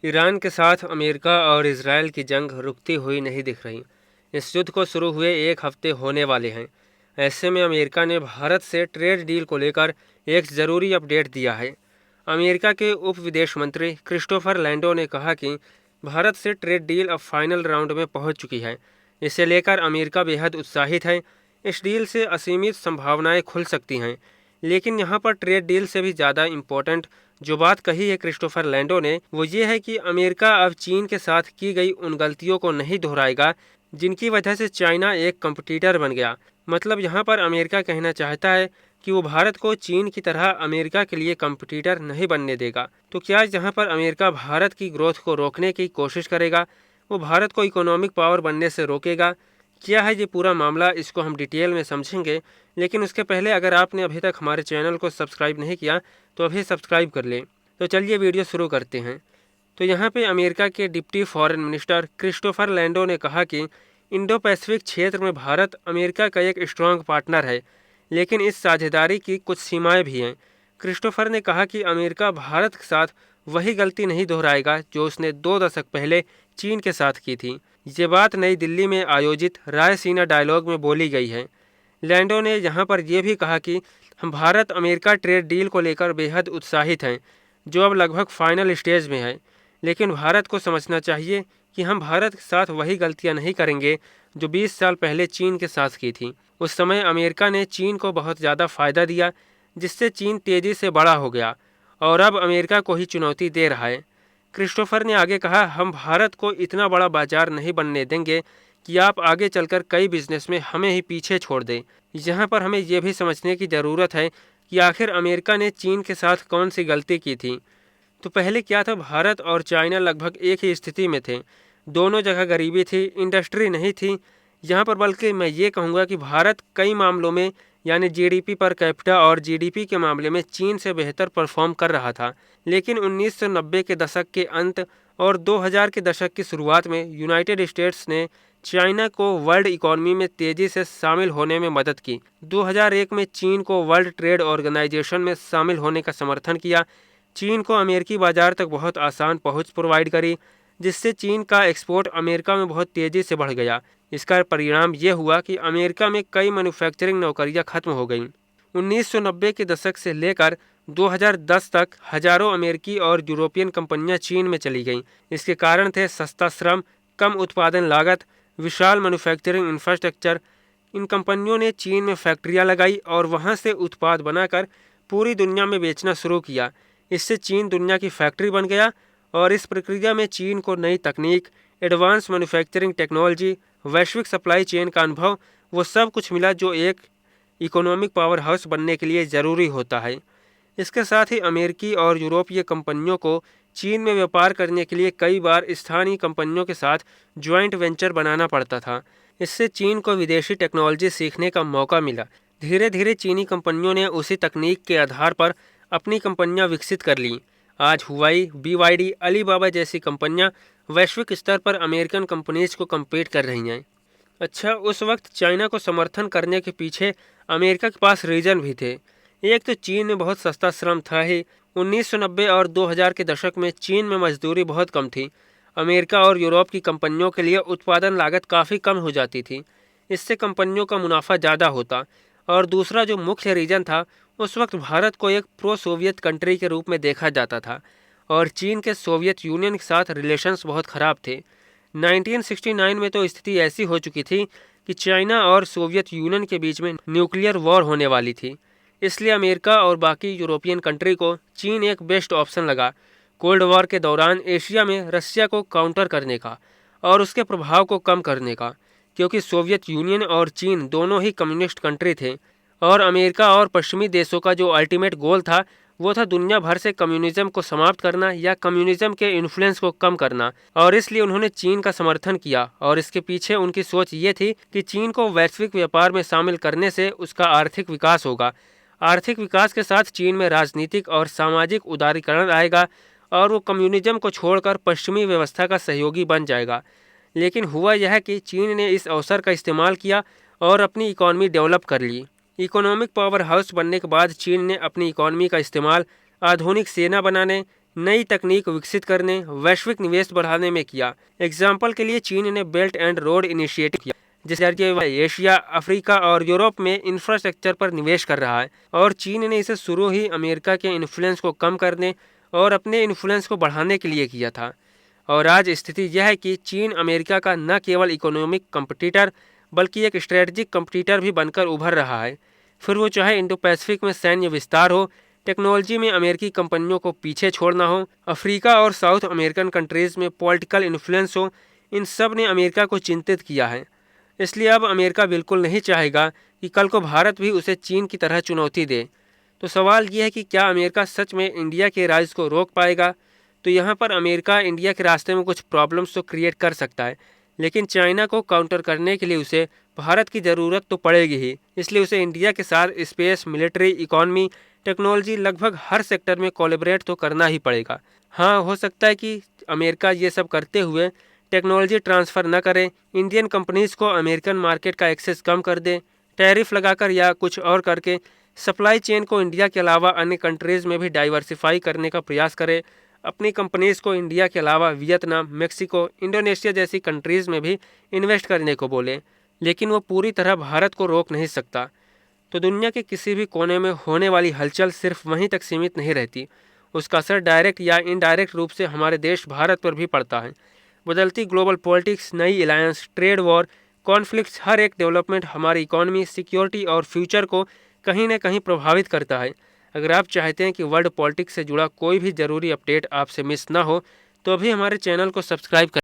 Iran के साथ America और इसराइल की जंग रुकती हुई नहीं दिख रही। इस युद्ध को शुरू हुए एक हफ्ते होने वाले हैं। ऐसे में अमेरिका ने भारत से ट्रेड डील को लेकर एक ज़रूरी अपडेट दिया है। अमेरिका के उप विदेश मंत्री क्रिस्टोफर लैंडो ने कहा कि भारत से ट्रेड डील अब फाइनल राउंड में पहुंच चुकी है। इसे लेकर अमेरिका बेहद उत्साहित है। इस डील से असीमित संभावनाएं खुल सकती हैं। लेकिन यहाँ पर ट्रेड डील से भी ज़्यादा इम्पोर्टेंट जो बात कही है क्रिस्टोफर लैंडो ने, वो ये है कि अमेरिका अब चीन के साथ की गई उन गलतियों को नहीं दोहराएगा जिनकी वजह से चाइना एक कंपटीटर बन गया। मतलब यहाँ पर अमेरिका कहना चाहता है कि वो भारत को चीन की तरह अमेरिका के लिए कंपटीटर नहीं बनने देगा। तो क्या यहाँ पर अमेरिका भारत की ग्रोथ को रोकने की कोशिश करेगा? वो भारत को इकोनॉमिक पावर बनने से रोकेगा? क्या है ये पूरा मामला, इसको हम डिटेल में समझेंगे। लेकिन उसके पहले अगर आपने अभी तक हमारे चैनल को सब्सक्राइब नहीं किया तो अभी सब्सक्राइब कर लें। तो चलिए वीडियो शुरू करते हैं। तो यहाँ पे अमेरिका के deputy foreign minister Christopher Landau ने कहा कि इंडो पैसिफिक क्षेत्र में भारत अमेरिका का एक स्ट्रांग पार्टनर है, लेकिन इस साझेदारी की कुछ सीमाएं भी हैं। क्रिस्टोफर ने कहा कि अमेरिका भारत के साथ वही गलती नहीं दोहराएगा जो उसने 2 दशक पहले चीन के साथ की थी। ये बात नई दिल्ली में आयोजित रायसीना डायलॉग में बोली गई है। लैंडो ने यहाँ पर यह भी कहा कि हम भारत अमेरिका ट्रेड डील को लेकर बेहद उत्साहित हैं, जो अब लगभग फाइनल स्टेज में है। लेकिन भारत को समझना चाहिए कि हम भारत के साथ वही गलतियां नहीं करेंगे जो 20 साल पहले चीन के साथ की थी। उस समय अमेरिका ने चीन को बहुत ज़्यादा फ़ायदा दिया, जिससे चीन तेज़ी से बड़ा हो गया और अब अमेरिका को ही चुनौती दे रहा है। क्रिस्टोफर ने आगे कहा, हम भारत को इतना बड़ा बाजार नहीं बनने देंगे कि आप आगे चलकर कई बिजनेस में हमें ही पीछे छोड़ दें। यहाँ पर हमें यह भी समझने की ज़रूरत है कि आखिर अमेरिका ने चीन के साथ कौन सी गलती की थी। तो पहले क्या था, भारत और चाइना लगभग एक ही स्थिति में थे। दोनों जगह गरीबी थी, इंडस्ट्री नहीं थी यहाँ पर। बल्कि मैं ये कहूँगा कि भारत कई मामलों में यानी जीडीपी पर कैपिटा और जीडीपी के मामले में चीन से बेहतर परफॉर्म कर रहा था। लेकिन 1990 के दशक के अंत और 2000 के दशक की शुरुआत में यूनाइटेड स्टेट्स ने चाइना को वर्ल्ड इकोनॉमी में तेज़ी से शामिल होने में मदद की। 2001 में चीन को वर्ल्ड ट्रेड ऑर्गेनाइजेशन में शामिल होने का समर्थन किया। चीन को अमेरिकी बाजार तक बहुत आसान पहुंच प्रोवाइड करी, जिससे चीन का एक्सपोर्ट अमेरिका में बहुत तेज़ी से बढ़ गया। इसका परिणाम ये हुआ कि अमेरिका में कई मैन्युफैक्चरिंग नौकरियां खत्म हो गईं। 1990 के दशक से लेकर 2010 तक हजारों अमेरिकी और यूरोपियन कंपनियां चीन में चली गईं। इसके कारण थे सस्ता श्रम, कम उत्पादन लागत, विशाल मैन्युफैक्चरिंग इंफ्रास्ट्रक्चर। इन कंपनियों ने चीन में फैक्ट्रियां लगाई और वहां से उत्पाद बनाकर पूरी दुनिया में बेचना शुरू किया। इससे चीन दुनिया की फैक्ट्री बन गया और इस प्रक्रिया में चीन को नई तकनीक, एडवांस मैन्युफैक्चरिंग टेक्नोलॉजी, वैश्विक सप्लाई चेन का अनुभव, वो सब कुछ मिला जो एक इकोनॉमिक पावर हाउस बनने के लिए ज़रूरी होता है। इसके साथ ही अमेरिकी और यूरोपीय कंपनियों को चीन में व्यापार करने के लिए कई बार स्थानीय कंपनियों के साथ ज्वाइंट वेंचर बनाना पड़ता था। इससे चीन को विदेशी टेक्नोलॉजी सीखने का मौका मिला। धीरे धीरे चीनी कंपनियों ने उसी तकनीक के आधार पर अपनी कंपनियां विकसित कर लीं। आज हुआई, BYD, अलीबाबा जैसी कंपनियां वैश्विक स्तर पर अमेरिकन कंपनीज को कम्पीट कर रही हैं। अच्छा, उस वक्त चाइना को समर्थन करने के पीछे अमेरिका के पास रीजन भी थे। एक तो चीन में बहुत सस्ता श्रम था ही। 1990 और 2000 के दशक में चीन में मजदूरी बहुत कम थी। अमेरिका और यूरोप की कंपनियों के लिए उत्पादन लागत काफ़ी कम हो जाती थी। इससे कंपनियों का मुनाफा ज़्यादा होता। और दूसरा जो मुख्य रीजन था, उस वक्त भारत को एक प्रो सोवियत कंट्री के रूप में देखा जाता था और चीन के सोवियत यूनियन के साथ रिलेशंस बहुत ख़राब थे। 1969 में तो स्थिति ऐसी हो चुकी थी कि चाइना और सोवियत यूनियन के बीच में न्यूक्लियर वॉर होने वाली थी। इसलिए अमेरिका और बाकी यूरोपियन कंट्री को चीन एक बेस्ट ऑप्शन लगा कोल्ड वॉर के दौरान एशिया में रसिया को काउंटर करने का और उसके प्रभाव को कम करने का, क्योंकि सोवियत यूनियन और चीन दोनों ही कम्युनिस्ट कंट्री थे और अमेरिका और पश्चिमी देशों का जो अल्टीमेट गोल था वो था दुनिया भर से कम्युनिज्म को समाप्त करना या कम्युनिज्म के इन्फ्लुएंस को कम करना। और इसलिए उन्होंने चीन का समर्थन किया और इसके पीछे उनकी सोच ये थी कि चीन को वैश्विक व्यापार में शामिल करने से उसका आर्थिक विकास होगा। आर्थिक विकास के साथ चीन में राजनीतिक और सामाजिक उदारीकरण आएगा और वो कम्युनिज्म को छोड़कर पश्चिमी व्यवस्था का सहयोगी बन जाएगा। लेकिन हुआ यह कि चीन ने इस अवसर का इस्तेमाल किया और अपनी इकॉनमी डेवलप कर ली। इकोनॉमिक पावर हाउस बनने के बाद चीन ने अपनी इकॉनमी का इस्तेमाल आधुनिक सेना बनाने, नई तकनीक विकसित करने, वैश्विक निवेश बढ़ाने में किया। एग्जाम्पल के लिए चीन ने बेल्ट एंड रोड इनिशिएटिव किया, जिसके जरिए वह एशिया, अफ्रीका और यूरोप में इंफ्रास्ट्रक्चर पर निवेश कर रहा है। और चीन ने इसे शुरू ही अमेरिका के इन्फ्लुएंस को कम करने और अपने इन्फ्लुएंस को बढ़ाने के लिए किया था। और आज स्थिति यह है कि चीन अमेरिका का न केवल इकोनॉमिक कंपटीटर बल्कि एक स्ट्रेटजिक कंपटीटर भी बनकर उभर रहा है। फिर वो चाहे इंडो पैसिफिक में सैन्य विस्तार हो, टेक्नोलॉजी में अमेरिकी कंपनियों को पीछे छोड़ना हो, अफ्रीका और साउथ अमेरिकन कंट्रीज में पॉलिटिकल इन्फ्लुएंस हो, इन सब ने अमेरिका को चिंतित किया है। इसलिए अब अमेरिका बिल्कुल नहीं चाहेगा कि कल को भारत भी उसे चीन की तरह चुनौती दे। तो सवाल यह है कि क्या अमेरिका सच में इंडिया के राइज को रोक पाएगा? तो यहाँ पर अमेरिका इंडिया के रास्ते में कुछ प्रॉब्लम्स तो क्रिएट कर सकता है, लेकिन चाइना को काउंटर करने के लिए उसे भारत की ज़रूरत तो पड़ेगी ही। इसलिए उसे इंडिया के साथ स्पेस, मिलिट्री, इकॉनमी, टेक्नोलॉजी लगभग हर सेक्टर में कोलैबोरेट तो करना ही पड़ेगा। हाँ, हो सकता है कि अमेरिका ये सब करते हुए टेक्नोलॉजी ट्रांसफ़र न करे, इंडियन कंपनीज़ को अमेरिकन मार्केट का एक्सेस कम कर दे, टैरिफ लगाकर या कुछ और करके सप्लाई चेन को इंडिया के अलावा अन्य कंट्रीज़ में भी डाइवर्सिफाई करने का प्रयास करे, अपनी कंपनीज़ को इंडिया के अलावा वियतनाम, मेक्सिको, इंडोनेशिया जैसी कंट्रीज़ में भी इन्वेस्ट करने को बोले, लेकिन वो पूरी तरह भारत को रोक नहीं सकता। तो दुनिया के किसी भी कोने में होने वाली हलचल सिर्फ वहीं तक सीमित नहीं रहती, उसका असर डायरेक्ट या इनडायरेक्ट रूप से हमारे देश भारत पर भी पड़ता है। बदलती ग्लोबल पॉलिटिक्स, नई अलायंस, ट्रेड वॉर, कॉन्फ्लिक्ट्स, हर एक डेवलपमेंट हमारी इकोनॉमी, सिक्योरिटी और फ्यूचर को कहीं ना कहीं प्रभावित करता है। अगर आप चाहते हैं कि वर्ल्ड पॉलिटिक्स से जुड़ा कोई भी ज़रूरी अपडेट आपसे मिस ना हो, तो अभी हमारे चैनल को सब्सक्राइब कर